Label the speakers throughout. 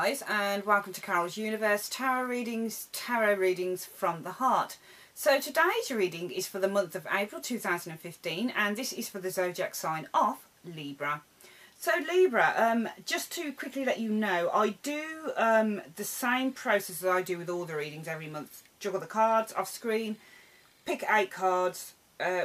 Speaker 1: guys, and welcome to Carol's Universe Tarot Readings from the Heart. So today's reading is for the month of April 2015, and this is for the zodiac sign of Libra. So Libra, just to quickly let you know, I do the same process that I do with all the readings every month. Juggle the cards off screen, pick 8 cards,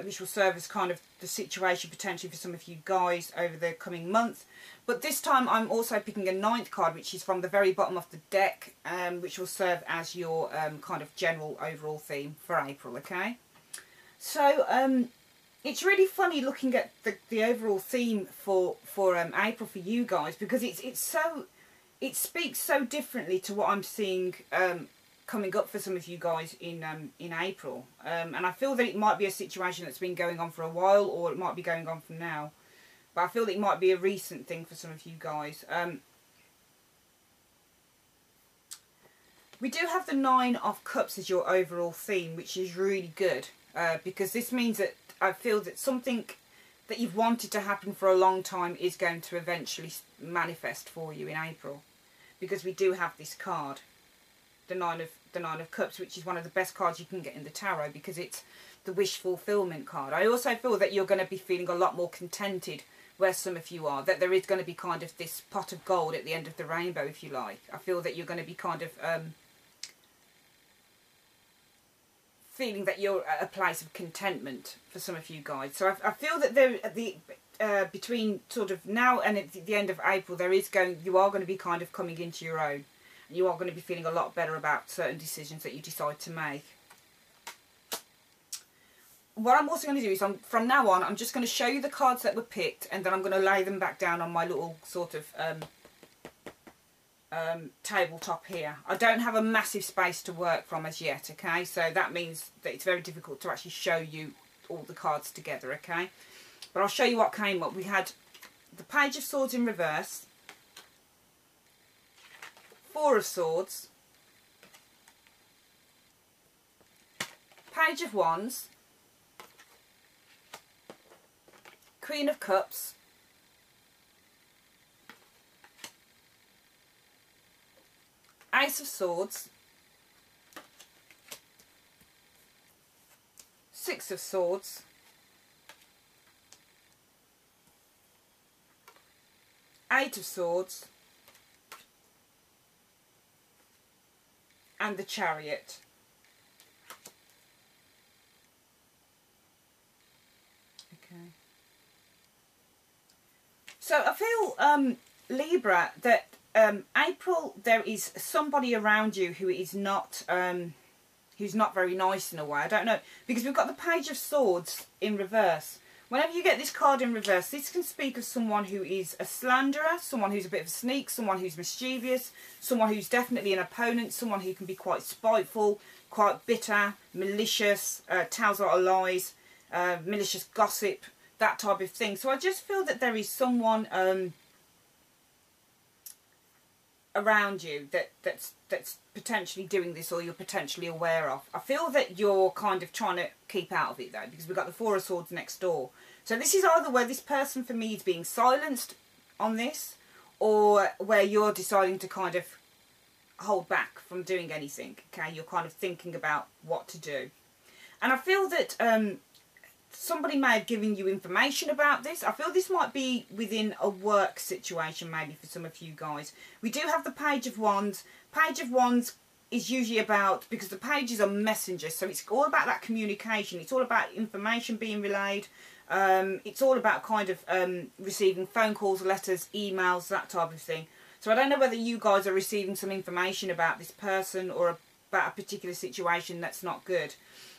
Speaker 1: which will serve as kind of the situation potentially for some of you guys over the coming month. But this time I'm also picking a 9th card, which is from the very bottom of the deck, which will serve as your kind of general overall theme for April, okay? So it's really funny looking at the overall theme for April for you guys, because it speaks so differently to what I'm seeing coming up for some of you guys in April, and I feel that it might be a situation that's been going on for a while, or it might be going on from now, but I feel that it might be a recent thing for some of you guys. We do have the 9 of Cups as your overall theme, which is really good, because this means that I feel that something that you've wanted to happen for a long time is going to eventually manifest for you in April, because we do have this card, the nine of Cups, which is one of the best cards you can get in the tarot, because it's the wish fulfillment card. I also feel that you're going to be feeling a lot more contented where some of you are, that there is going to be kind of this pot of gold at the end of the rainbow, if you like. I feel that you're going to be kind of feeling that you're at a place of contentment for some of you guys. So I feel that there at the between sort of now and at the end of April, you are going to be kind of coming into your own. You are going to be feeling a lot better about certain decisions that you decide to make. What I'm also going to do is, from now on, I'm just going to show you the cards that were picked, and then I'm going to lay them back down on my little sort of tabletop here. I don't have a massive space to work from as yet, okay? So that means that it's very difficult to actually show you all the cards together, okay? But I'll show you what came up. We had the Page of Swords in reverse, 4 of Swords, Page of Wands, Queen of Cups, Ace of Swords, 6 of Swords, Eight of Swords, and the Chariot. Okay. So I feel, Libra, that April, there is somebody around you who is not who's not very nice in a way. I don't know, because we've got the Page of Swords in reverse. Whenever you get this card in reverse, this can speak of someone who is a slanderer, someone who's a bit of a sneak, someone who's mischievous, someone who's definitely an opponent, someone who can be quite spiteful, quite bitter, malicious, tells a lot of lies, malicious gossip, that type of thing. So I just feel that there is someone around you that's potentially doing this, or you're potentially aware of. I feel that you're kind of trying to keep out of it though, because we've got the 4 of Swords next door. So this is either where this person for me is being silenced on this, or where you're deciding to kind of hold back from doing anything, okay? You're kind of thinking about what to do. And I feel that somebody may have given you information about this. I feel this might be within a work situation maybe for some of you guys. We do have the Page of Wands. Page of Wands is usually about, because the pages are messengers, so it's all about that communication. It's all about information being relayed. It's all about kind of receiving phone calls, letters, emails, that type of thing. So I don't know whether you guys are receiving some information about this person or about a particular situation that's not good.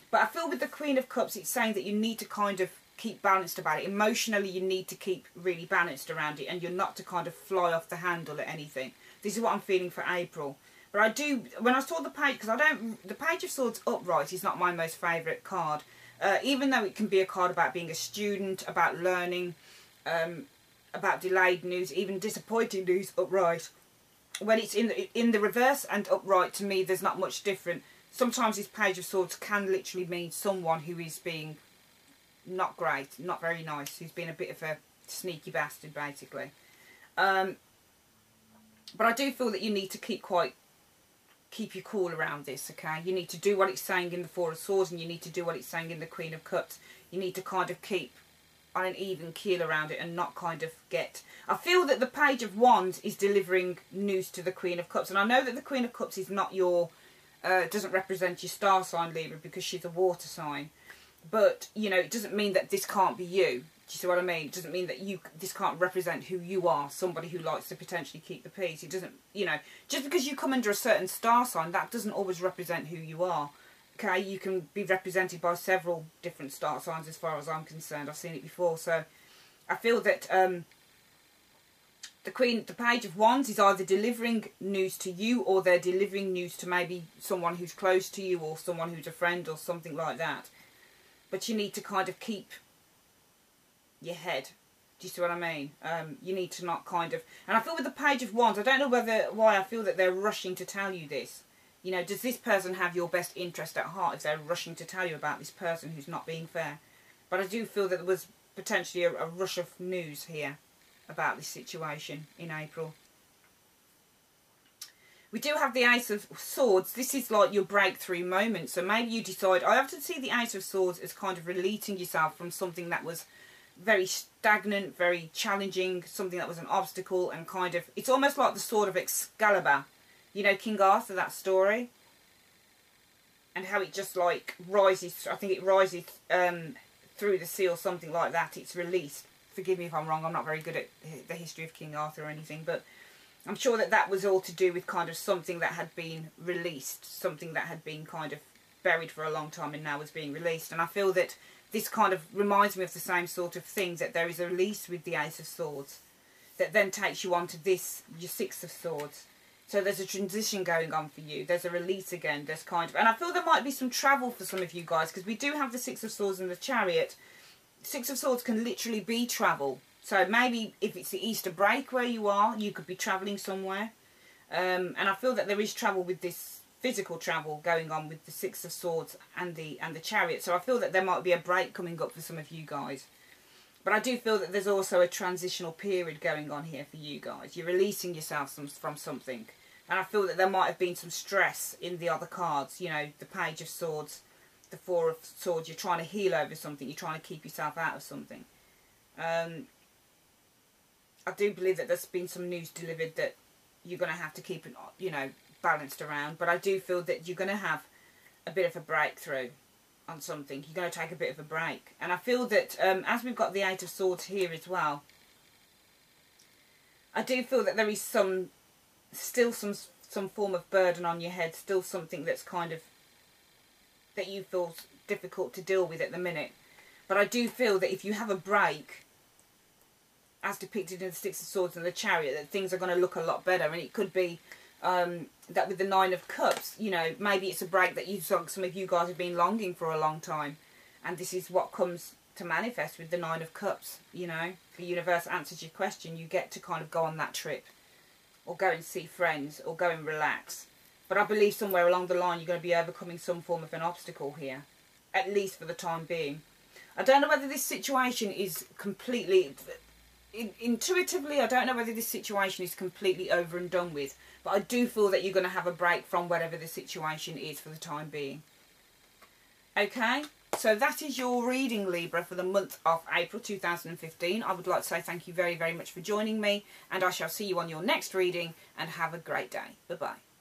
Speaker 1: But I feel with the Queen of Cups, it's saying that you need to kind of keep balanced about it. Emotionally, you need to keep really balanced around it, and you're not to kind of fly off the handle at anything. This is what I'm feeling for April. But I do, when I saw the page, because the Page of Swords upright is not my most favourite card. Even though it can be a card about being a student, about learning, about delayed news, even disappointing news upright. When it's in the reverse and upright, to me, there's not much different. Sometimes this Page of Swords can literally mean someone who is being not great, not very nice, who's been a bit of a sneaky bastard, basically. But I do feel that you need to keep your cool around this, okay? You need to do what it's saying in the Four of Swords, and you need to do what it's saying in the Queen of Cups. You need to kind of keep on an even keel around it and not kind of get... I feel that the Page of Wands is delivering news to the Queen of Cups. And I know that the Queen of Cups is not your... doesn't represent your star sign, Libra, because she's a water sign. But, you know, it doesn't mean that this can't be you. Do you see what I mean? It doesn't mean that this can't represent who you are, somebody who likes to potentially keep the peace. It doesn't, you know, just because you come under a certain star sign, that doesn't always represent who you are. Okay, you can be represented by several different star signs as far as I'm concerned. I've seen it before. So I feel that the Page of Wands is either delivering news to you, or they're delivering news to maybe someone who's close to you, or someone who's a friend, or something like that. But you need to kind of keep your head. Do you see what I mean? You need to not kind of... And I feel with the Page of Wands, I don't know why I feel that they're rushing to tell you this. You know, does this person have your best interest at heart if they're rushing to tell you about this person who's not being fair? But I do feel that there was potentially a rush of news here about this situation in April. We do have the Ace of Swords. This is like your breakthrough moment. So maybe you decide... I often see the Ace of Swords as kind of releasing yourself from something that was very stagnant, very challenging, something that was an obstacle, and kind of... It's almost like the Sword of Excalibur. You know, King Arthur, that story? And how it just, like, rises... I think it rises through the sea or something like that. It's released. Forgive me if I'm wrong. I'm not very good at the history of King Arthur or anything. But I'm sure that that was all to do with kind of something that had been released. Something that had been kind of buried for a long time and now was being released. And I feel that this kind of reminds me of the same sort of things. That there is a release with the Ace of Swords. That then takes you on to this, your Six of Swords. So there's a transition going on for you. There's a release again. There's kind of... And I feel there might be some travel for some of you guys. Because we do have the Six of Swords and the Chariot. Six of Swords can literally be travel. So maybe if it's the Easter break where you are, you could be travelling somewhere. And I feel that there is travel with this physical travel going on with the Six of Swords and the Chariot. So I feel that there might be a break coming up for some of you guys. But I do feel that there's also a transitional period going on here for you guys. You're releasing yourself from something. And I feel that there might have been some stress in the other cards. You know, the Page of Swords, the Four of Swords. You're trying to heal over something. You're trying to keep yourself out of something. I do believe that there's been some news delivered that you're going to have to keep it, you know, balanced around. But I do feel that you're going to have a bit of a breakthrough on something. You're going to take a bit of a break. And I feel that as we've got the Eight of Swords here as well, I do feel that there is still some form of burden on your head, still something that's kind of, that you feel difficult to deal with at the minute. But I do feel that if you have a break, as depicted in the Six of Swords and the Chariot, that things are going to look a lot better. And it could be that with the Nine of Cups, you know, maybe it's a break that some of you guys have been longing for a long time. And this is what comes to manifest with the Nine of Cups, you know. The universe answers your question. You get to kind of go on that trip, or go and see friends, or go and relax. But I believe somewhere along the line you're going to be overcoming some form of an obstacle here, at least for the time being. I don't know whether this situation is completely... Intuitively, I don't know whether this situation is completely over and done with. But I do feel that you're going to have a break from whatever the situation is for the time being. Okay? So that is your reading, Libra, for the month of April 2015. I would like to say thank you very, very much for joining me. And I shall see you on your next reading. And have a great day. Bye-bye.